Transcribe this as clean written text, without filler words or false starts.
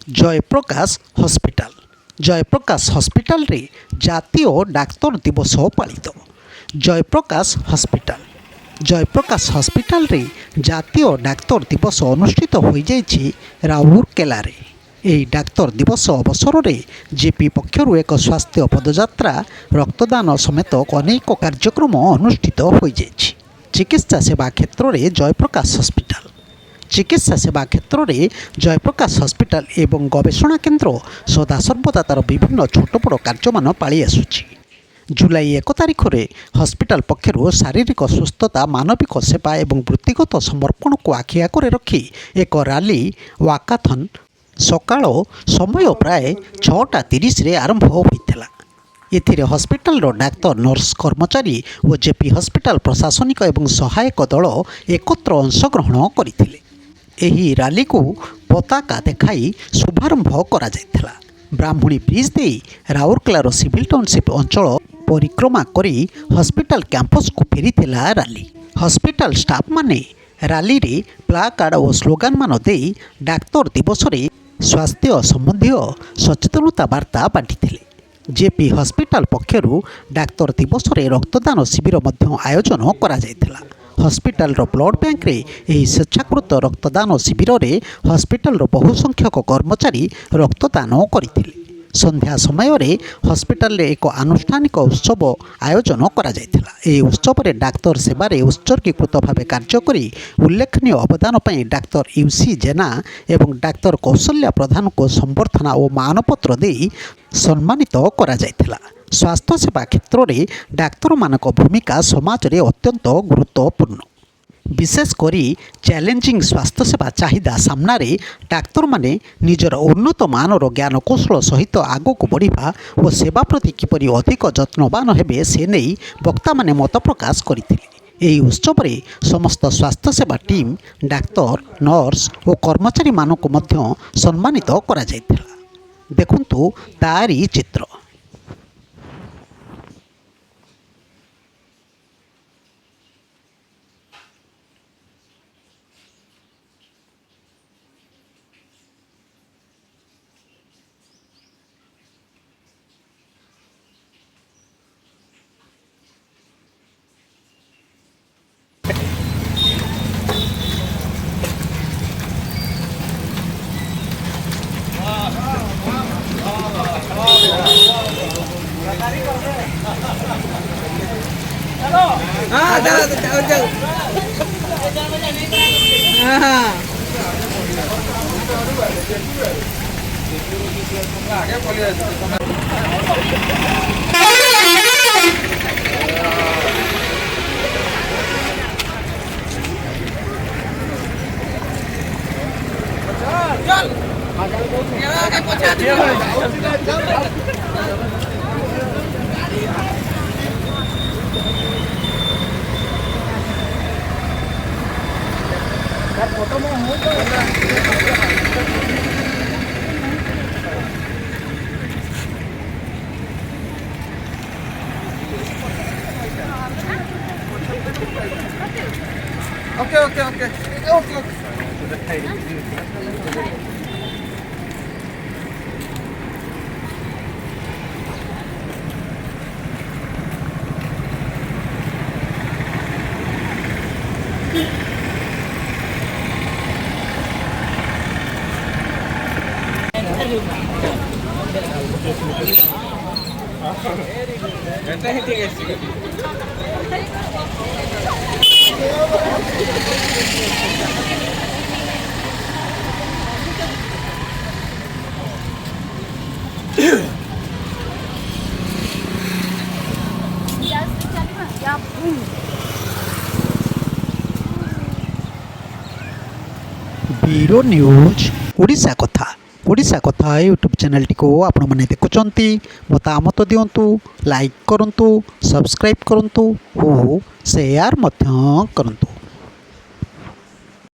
Jayaprakash hospital Jayaprakash hospital रे जातीय doctor दिवस पालित। जयप्रकाश हॉस्पिटल रे जातीय डाक्तर दिवस अनुष्ठित हो जाइछि राउरकेला रे। एही डाक्तर दिवस अवसर में जेपी पक्षर एक स्वास्थ्य पदयात्रा रक्तदान समेत अनेक कार्यक्रम अनुष्ठित हो जाइछि। चिकित्सा सेवा क्षेत्र में जयप्रकाश हॉस्पिटल एवं गवेषणा केन्द्र सदासर्वदा तार विभिन्न छोट बड़ कार्यमान पाली आसुछि। जुलाई 1 तारिख में हॉस्पिटल पक्षर शारीरिक सुस्थता मानविक सेवा एवं वृत्तिगत समर्पण को आखि आगे रखी एक रैली वाकाथन सकाळ समय प्राय 6:30 आरंभ होइथिला। एथिरे हॉस्पिटल डाक्तर नर्स कर्मचारी और जेपी हॉस्पिटल प्रशासनिक एवं सहायक दल एकत्र अंशग्रहण करथिले। एही रैली को पताका देखाई शुभारंभ करा जायथिला। ब्राह्मणी ब्रिज दे राउरकेलार सिविल टाउनशिप अंचल परिक्रमा करी हॉस्पिटल कैंपस को फेरीथिला रैली। हॉस्पिटल स्टाफ माने रैली रे प्लाकार्ड और स्लोगान मान दे डाक्तर दिवस रे स्वास्थ्य संबंधी सचेतनता वार्ता बांटिथिले। जेपी हॉस्पिटल पक्षरु डाक्तर दिवस रे रक्तदान शिविर मध्य आयोजन करा जायथिला। हॉस्पिटल ब्लड बैंक रे एही स्वेच्छाकृत रक्तदान शिविर रे हॉस्पिटल बहु संख्यक कर्मचारी रक्तदान करथिले। संध्या समय रे हॉस्पिटल रे एक आनुष्ठानिक उत्सव आयोजन करा जायथिला। एही उत्सव रे डाक्तर सेवा रे उत्सर्गीकृत भाव कार्य करी उल्लेखनीय अवदान पई डाक्तर यूसी जेना एवं डाक्तर कौशल्या प्रधान को संबर्धना और मानपत्र देई सम्मानित करा जायथिला। स्वास्थ्य सेवा क्षेत्र में डाक्तर मानक भूमिका समाज रे अत्यंत गुरुत्वपूर्ण। विशेषकर चैलेंजिंग स्वास्थ्य सेवा चाहिदा सामने डाक्तर माने निजर उन्नत मानर ज्ञान कौशल सहित आगक बढ़िबा और सेवा प्रति किपरि अधिक यत्नवान हेबे से नहीं वक्ता माने मत प्रकाश करथिले। एही उत्सव रे समस्त स्वास्थ्य सेवा टीम डाक्तर नर्स और कर्मचारी मानक मध्य सम्मानित करा जायथिला। देखंतु तारी चित्र। हाँ जाओ जाओ हाँ ओके ब्यूरो न्यूज ओडिशा कथा यूट्यूब चैनल टी को आपण माने देखुचंती मतामत दियंतु, लाइक करंतु, सब्सक्राइब करंतु और शेयर मध्य करंतु।